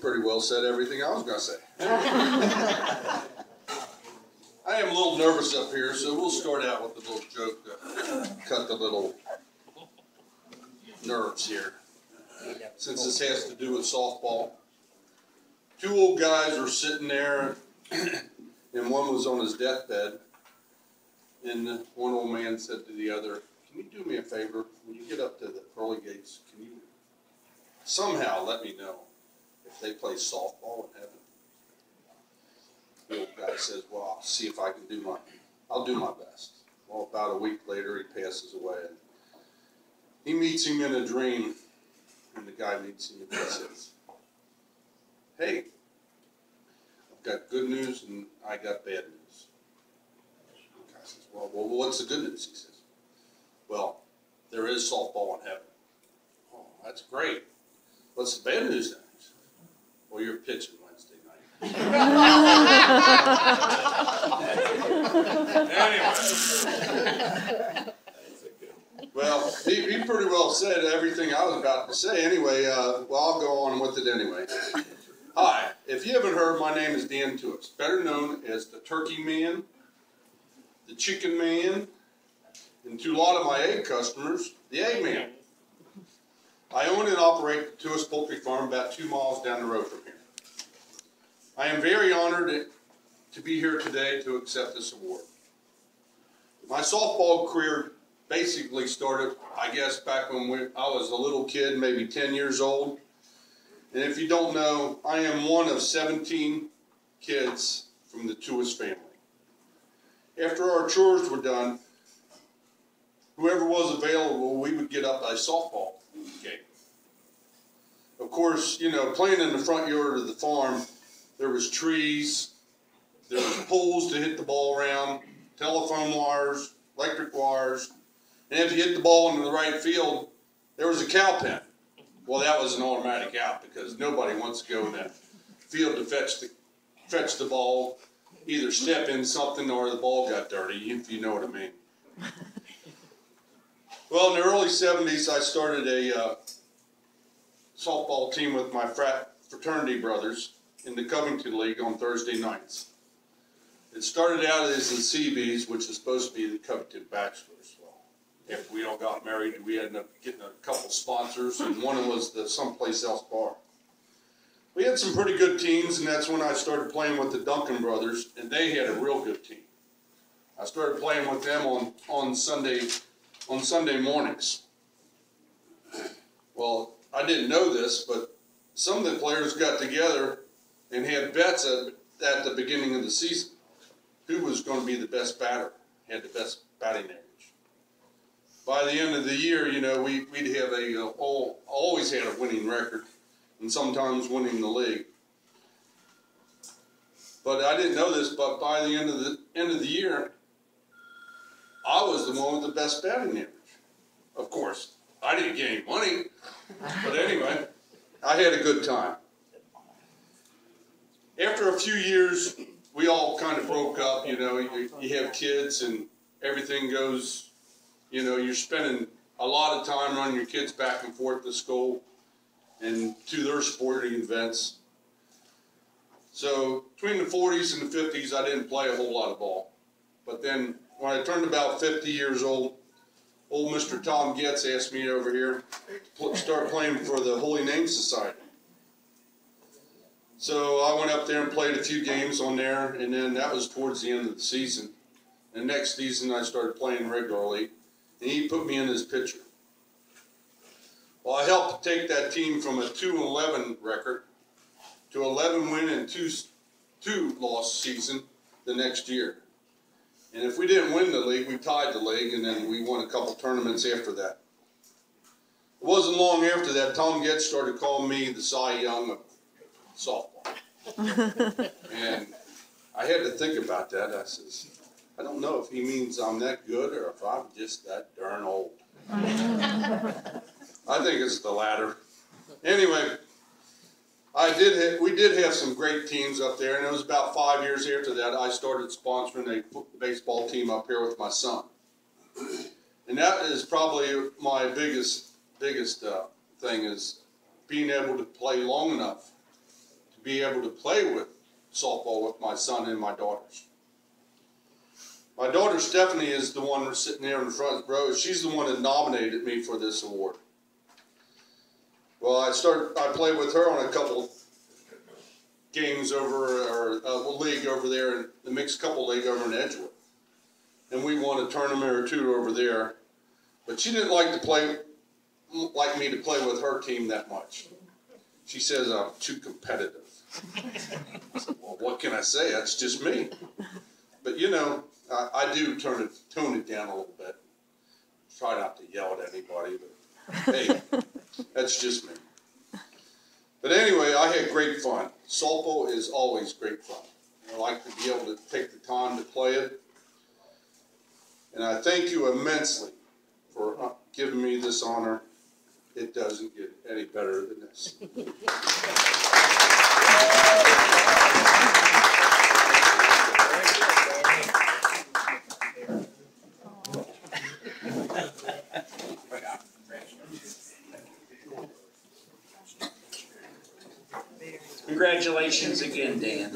pretty well said everything I was going to say. I am a little nervous up here, so we'll start out with a little joke to cut the little nerves here. Since this has to do with softball. Two old guys were sitting there, and one was on his deathbed, and one old man said to the other, "Can you do me a favor? When you get up to the pearly gates, can you somehow let me know if they play softball in heaven?" The old guy says, "Well, I'll see if I can I'll do my best." Well, about a week later, he passes away. And he meets him in a dream, and the guy meets him and he says, "Hey, I've got good news and I got bad news." The guy says, well, what's the good news?" He says, "Well, there is softball in heaven." "Oh, that's great. What's the bad news then?" He says, "Well, you're pitching Wednesday night." Anyway. Well, he pretty well said everything I was about to say. Anyway, well, I'll go on with it anyway. Hi, if you haven't heard, my name is Dan Tuis, better known as the Turkey Man, the Chicken Man, and to a lot of my egg customers, the Egg Man. I own and operate the Tuis Poultry Farm about 2 miles down the road from here. I am very honored to be here today to accept this award. My softball career basically started, I guess, back when I was a little kid, maybe 10 years old. And if you don't know, I am one of 17 kids from the Tuis family. After our chores were done, whoever was available, we would get up a softball game. Of course, you know, playing in the front yard of the farm, there was trees, there was poles to hit the ball around, telephone wires, electric wires, and if you hit the ball into the right field, there was a cow pen. Well, that was an automatic out because nobody wants to go in that field to fetch the ball, either step in something or the ball got dirty, if you know what I mean. Well, in the early 70s, I started a softball team with my fraternity brothers in the Covington League on Thursday nights. It started out as the CBs, which is supposed to be the Covington Bachelors. Well, after we all got married, we ended up getting a couple sponsors, and one was the Someplace Else Bar. We had some pretty good teams, and that's when I started playing with the Duncan brothers, and they had a real good team. I started playing with them on Sunday mornings. Well, I didn't know this, but some of the players got together and had bets at the beginning of the season. Who was going to be the best batter, had the best batting average. By the end of the year, you know, we'd have always had a winning record, and sometimes winning the league. But I didn't know this, but by the end of the year, I was the one with the best batting average. Of course, I didn't get any money, but anyway, I had a good time. After a few years, we all kind of broke up. You know, you have kids and everything goes, you know, you're spending a lot of time running your kids back and forth to school and to their sporting events. So between the 40s and the 50s, I didn't play a whole lot of ball. But then when I turned about 50 years old Mr. Tom Getz asked me over here to start playing for the Holy Name Society. So I went up there and played a few games on there, and then that was towards the end of the season. And next season I started playing regularly, and he put me in as pitcher. Well, I helped take that team from a 2-11 record to 11 win and 2 loss season the next year. And if we didn't win the league, we tied the league, and then we won a couple tournaments after that. It wasn't long after that, Tom Getz started calling me the Cy Young of softball. And I had to think about that. I says, I don't know if he means I'm that good or if I'm just that darn old. I think it's the latter. Anyway, we did have some great teams up there, and it was about 5 years after that I started sponsoring a baseball team up here with my son. And that is probably my biggest thing, is being able to play long enough be able to play with softball with my son and my daughters. My daughter Stephanie is the one sitting there in the front row. She's the one that nominated me for this award. Well, I played with her on a couple games or a league over there, in the mixed couple league over in Edgewood. And we won a tournament or two over there. But she didn't like me to play with her team that much. She says I'm too competitive. I said, well, what can I say? That's just me. But you know, I do tone it down a little bit. Try not to yell at anybody, but hey, that's just me. But anyway, I had great fun. Softball is always great fun. I like to be able to take the time to play it. And I thank you immensely for giving me this honor. It doesn't get any better than this. Congratulations again, Dan.